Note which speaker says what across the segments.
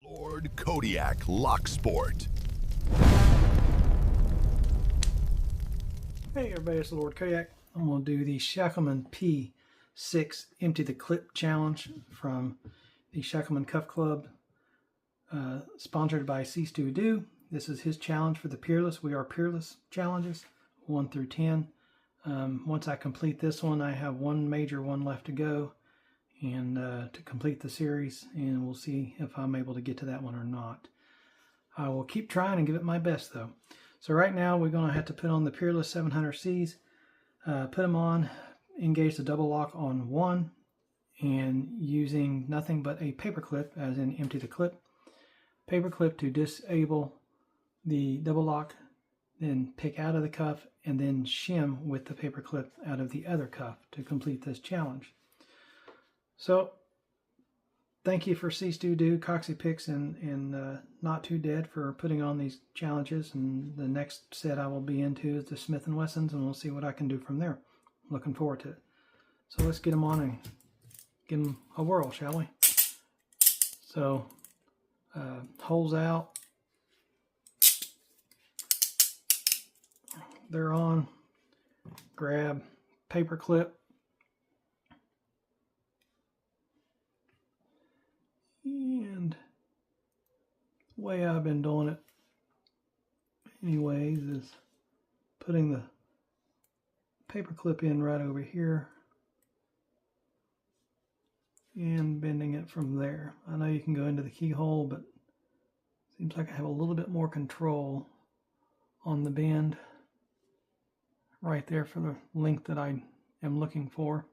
Speaker 1: Lord Kodiac Locksport.
Speaker 2: Hey everybody, it's Lord Kodiac. I'm going to do the Shacklemen P6 Empty the Clip Challenge from the Shacklemen Cuff Club, sponsored by Cease to Do. This is his challenge for the Peerless. We are Peerless challenges, 1 through 10. Once I complete this one, I have one major one left to go, and to complete the series, and we'll see if I'm able to get to that one or not. I will keep trying and give it my best though. So right now we're going to have to put on the Peerless 700Cs, put them on, engage the double lock on 1, and using nothing but a paperclip, as in empty the clip, paperclip to disable the double lock, then pick out of the cuff, and then shim with the paperclip out of the other cuff to complete this challenge. So, thank you for Cease to Do, Coxie Picks, and Not Too Dead for putting on these challenges. And the next set I will be into is the Smith & Wessons, and we'll see what I can do from there. Looking forward to it. So let's get them on and give them a whirl, shall we? So, holes out. They're on. Grab paper clip. And the way I've been doing it anyways is putting the paper clip in right over here and bending it from there. I know you can go into the keyhole, but it seems like I have a little bit more control on the bend right there for the length that I am looking for.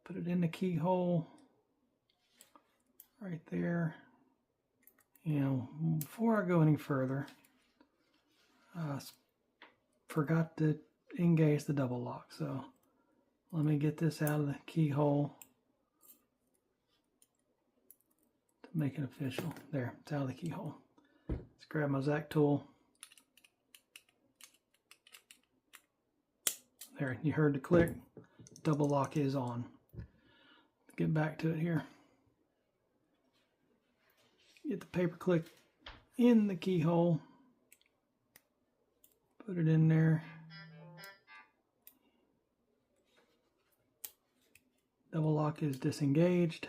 Speaker 2: Put it in the keyhole right there. And before I go any further, I forgot to engage the double lock. So let me get this out of the keyhole to make it official. There, it's out of the keyhole. Let's grab my Zac tool. There, you heard the click. Double lock is on. Get back to it here. Get the paper clip in the keyhole. Put it in there. Double lock is disengaged.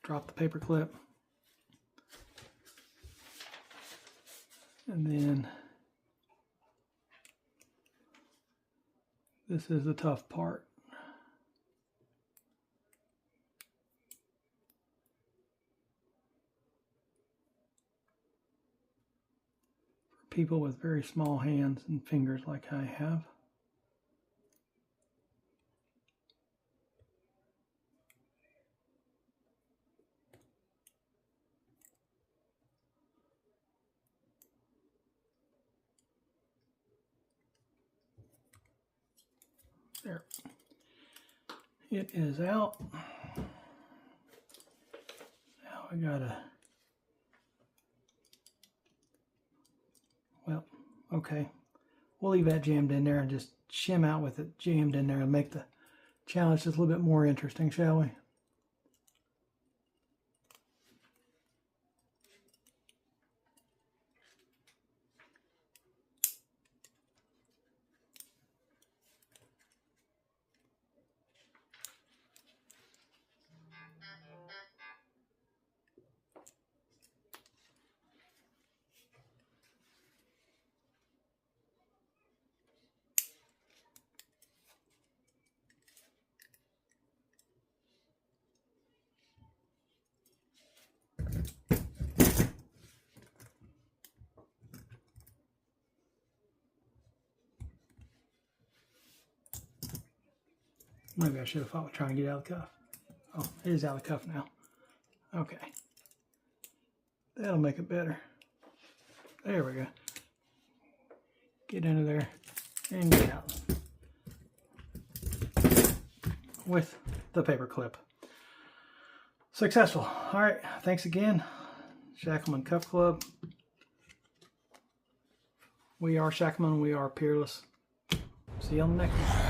Speaker 2: Drop the paper clip. And then this is the tough part. People with very small hands and fingers like I have. There. It is out. Now I gotta, well, okay. We'll leave that jammed in there and just shim out with it jammed in there and make the challenge just a little bit more interesting, shall we? Maybe I should have thought of trying to get out of the cuff. Oh, it is out of the cuff now. Okay. That'll make it better. There we go. Get into there and get out. With the paper clip. Successful. Alright, thanks again. Shacklemen Cuff Club. We are Shacklemen, we are Peerless. See you on the next one.